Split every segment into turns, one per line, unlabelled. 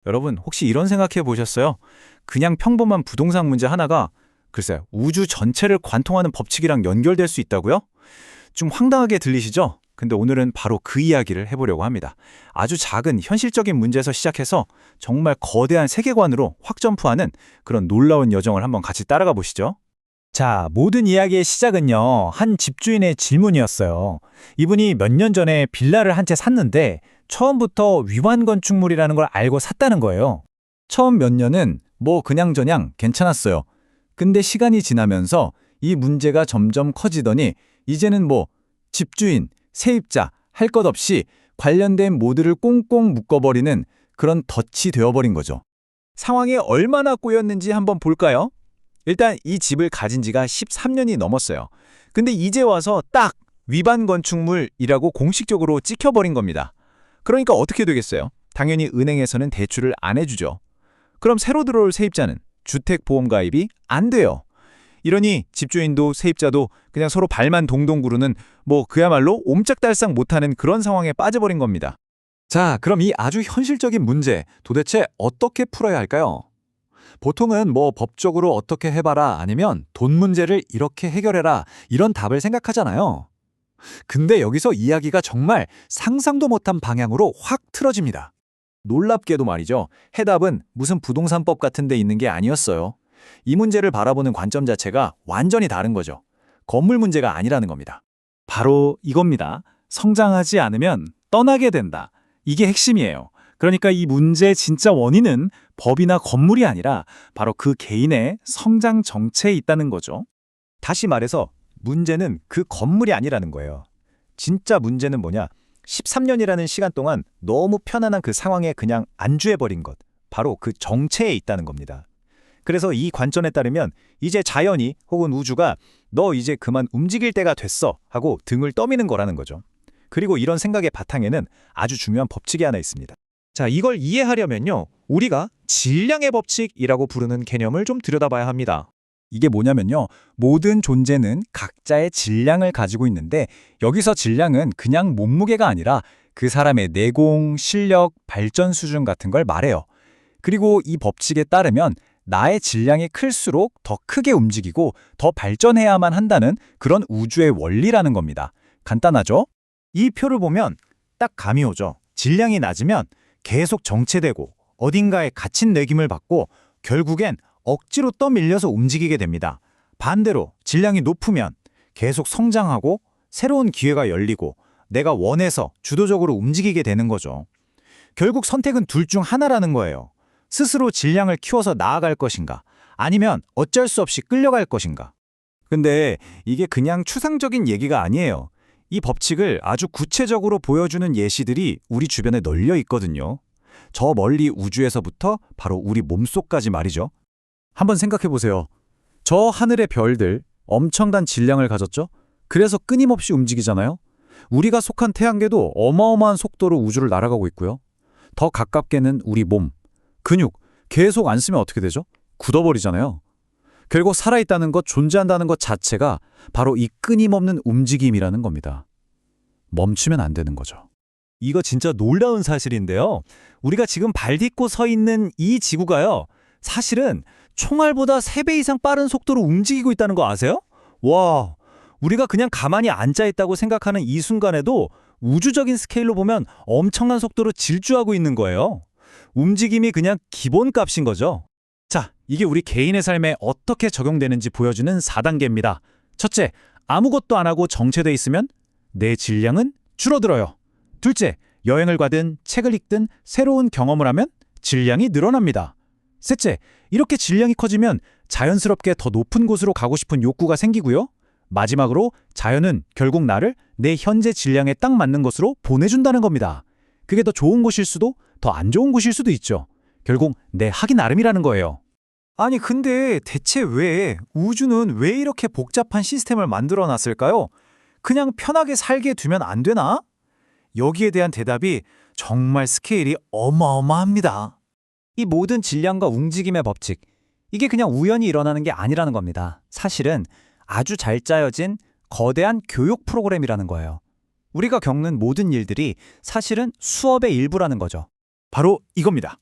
여러분, 혹시 이런 생각해 보셨어요? 그냥 평범한 부동산 문제 하나가 글쎄 우주 전체를 관통하는 법칙이랑 연결될 수 있다고요? 좀 황당하게 들리시죠? 근데 오늘은 바로 그 이야기를 해보려고 합니다. 아주 작은 현실적인 문제에서 시작해서 정말 거대한 세계관으로 확 점프하는 그런 놀라운 여정을 한번 같이 따라가 보시죠.
자, 모든 이야기의 시작은요, 한 집주인의 질문이었어요. 이분이 몇 년 전에 빌라를 한 채 샀는데, 처음부터 위반 건축물이라는 걸 알고 샀다는 거예요.
처음 몇 년은 뭐 그냥저냥 괜찮았어요. 근데 시간이 지나면서 이 문제가 점점 커지더니 이제는 뭐 집주인, 세입자 할 것 없이 관련된 모두를 꽁꽁 묶어버리는 그런 덫이 되어버린 거죠. 상황이 얼마나 꼬였는지 한번 볼까요? 일단 이 집을 가진 지가 13년이 넘었어요. 근데 이제 와서 딱 위반 건축물이라고 공식적으로 찍혀버린 겁니다. 그러니까 어떻게 되겠어요? 당연히 은행에서는 대출을 안 해주죠. 그럼 새로 들어올 세입자는 주택보험 가입이 안 돼요. 이러니 집주인도 세입자도 그냥 서로 발만 동동 구르는 뭐 그야말로 옴짝달싹 못하는 그런 상황에 빠져버린 겁니다. 자, 그럼 이 아주 현실적인 문제 도대체 어떻게 풀어야 할까요? 보통은 뭐 법적으로 어떻게 해봐라 아니면 돈 문제를 이렇게 해결해라 이런 답을 생각하잖아요. 근데 여기서 이야기가 정말 상상도 못한 방향으로 확 틀어집니다. 놀랍게도 말이죠. 해답은 무슨 부동산법 같은 데 있는 게 아니었어요. 이 문제를 바라보는 관점 자체가 완전히 다른 거죠. 건물 문제가 아니라는 겁니다.
바로 이겁니다. 성장하지 않으면 떠나게 된다. 이게 핵심이에요. 그러니까 이 문제의 진짜 원인은 법이나 건물이 아니라 바로 그 개인의 성장 정체에 있다는 거죠.
다시 말해서 문제는 그 건물이 아니라는 거예요. 진짜 문제는 뭐냐? 13년이라는 시간 동안 너무 편안한 그 상황에 그냥 안주해버린 것. 바로 그 정체에 있다는 겁니다. 그래서 이 관점에 따르면 이제 자연이 혹은 우주가 너 이제 그만 움직일 때가 됐어 하고 등을 떠미는 거라는 거죠. 그리고 이런 생각의 바탕에는 아주 중요한 법칙이 하나 있습니다. 자, 이걸 이해하려면요. 우리가 질량의 법칙이라고 부르는 개념을 좀 들여다봐야 합니다.
이게 뭐냐면요. 모든 존재는 각자의 질량을 가지고 있는데 여기서 질량은 그냥 몸무게가 아니라 그 사람의 내공, 실력, 발전 수준 같은 걸 말해요. 그리고 이 법칙에 따르면 나의 질량이 클수록 더 크게 움직이고 더 발전해야만 한다는 그런 우주의 원리라는 겁니다. 간단하죠?
이 표를 보면 딱 감이 오죠. 질량이 낮으면 계속 정체되고 어딘가에 갇힌 느낌을 받고 결국엔 억지로 떠밀려서 움직이게 됩니다. 반대로 질량이 높으면 계속 성장하고 새로운 기회가 열리고 내가 원해서 주도적으로 움직이게 되는 거죠. 결국 선택은 둘 중 하나라는 거예요. 스스로 질량을 키워서 나아갈 것인가 아니면 어쩔 수 없이 끌려갈 것인가.
근데 이게 그냥 추상적인 얘기가 아니에요. 이 법칙을 아주 구체적으로 보여주는 예시들이 우리 주변에 널려 있거든요. 저 멀리 우주에서부터 바로 우리 몸속까지 말이죠. 한번 생각해 보세요. 저 하늘의 별들 엄청난 질량을 가졌죠? 그래서 끊임없이 움직이잖아요. 우리가 속한 태양계도 어마어마한 속도로 우주를 날아가고 있고요. 더 가깝게는 우리 몸, 근육 계속 안 쓰면 어떻게 되죠? 굳어버리잖아요. 결국 살아있다는 것, 존재한다는 것 자체가 바로 이 끊임없는 움직임이라는 겁니다. 멈추면 안 되는 거죠.
이거 진짜 놀라운 사실인데요. 우리가 지금 발 딛고 서 있는 이 지구가요. 사실은 총알보다 3배 이상 빠른 속도로 움직이고 있다는 거 아세요? 와, 우리가 그냥 가만히 앉아있다고 생각하는 이 순간에도 우주적인 스케일로 보면 엄청난 속도로 질주하고 있는 거예요. 움직임이 그냥 기본값인 거죠.
자, 이게 우리 개인의 삶에 어떻게 적용되는지 보여주는 4단계입니다. 첫째, 아무것도 안 하고 정체돼 있으면 내 질량은 줄어들어요. 둘째, 여행을 가든 책을 읽든 새로운 경험을 하면 질량이 늘어납니다. 셋째, 이렇게 질량이 커지면 자연스럽게 더 높은 곳으로 가고 싶은 욕구가 생기고요. 마지막으로 자연은 결국 나를 내 현재 질량에 딱 맞는 곳으로 보내준다는 겁니다. 그게 더 좋은 곳일 수도 더 안 좋은 곳일 수도 있죠. 결국 내 하기 나름이라는 거예요.
아니 근데 대체 왜 우주는 왜 이렇게 복잡한 시스템을 만들어 놨을까요? 그냥 편하게 살게 두면 안 되나? 여기에 대한 대답이 정말 스케일이 어마어마합니다.
이 모든 질량과 움직임의 법칙, 이게 그냥 우연히 일어나는 게 아니라는 겁니다. 사실은 아주 잘 짜여진 거대한 교육 프로그램이라는 거예요. 우리가 겪는 모든 일들이 사실은 수업의 일부라는 거죠.
바로 이겁니다.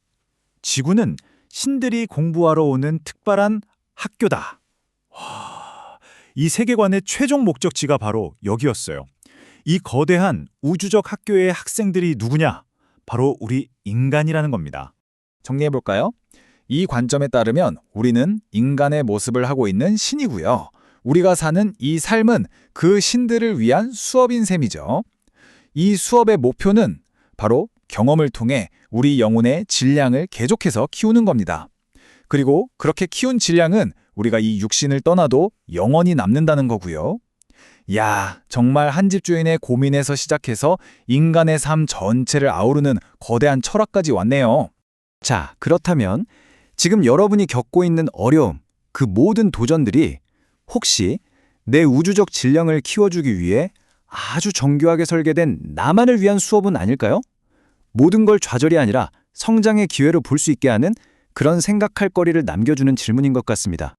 지구는 신들이 공부하러 오는 특별한 학교다. 와, 이 세계관의 최종 목적지가 바로 여기였어요. 이 거대한 우주적 학교의 학생들이 누구냐? 바로 우리 인간이라는 겁니다.
정리해볼까요? 이 관점에 따르면 우리는 인간의 모습을 하고 있는 신이고요. 우리가 사는 이 삶은 그 신들을 위한 수업인 셈이죠. 이 수업의 목표는 바로 경험을 통해 우리 영혼의 질량을 계속해서 키우는 겁니다. 그리고 그렇게 키운 질량은 우리가 이 육신을 떠나도 영원히 남는다는 거고요. 야, 정말 한 집주인의 고민에서 시작해서 인간의 삶 전체를 아우르는 거대한 철학까지 왔네요. 자, 그렇다면 지금 여러분이 겪고 있는 어려움, 그 모든 도전들이 혹시 내 우주적 질량을 키워주기 위해 아주 정교하게 설계된 나만을 위한 수업은 아닐까요? 모든 걸 좌절이 아니라 성장의 기회로 볼 수 있게 하는 그런 생각할 거리를 남겨주는 질문인 것 같습니다.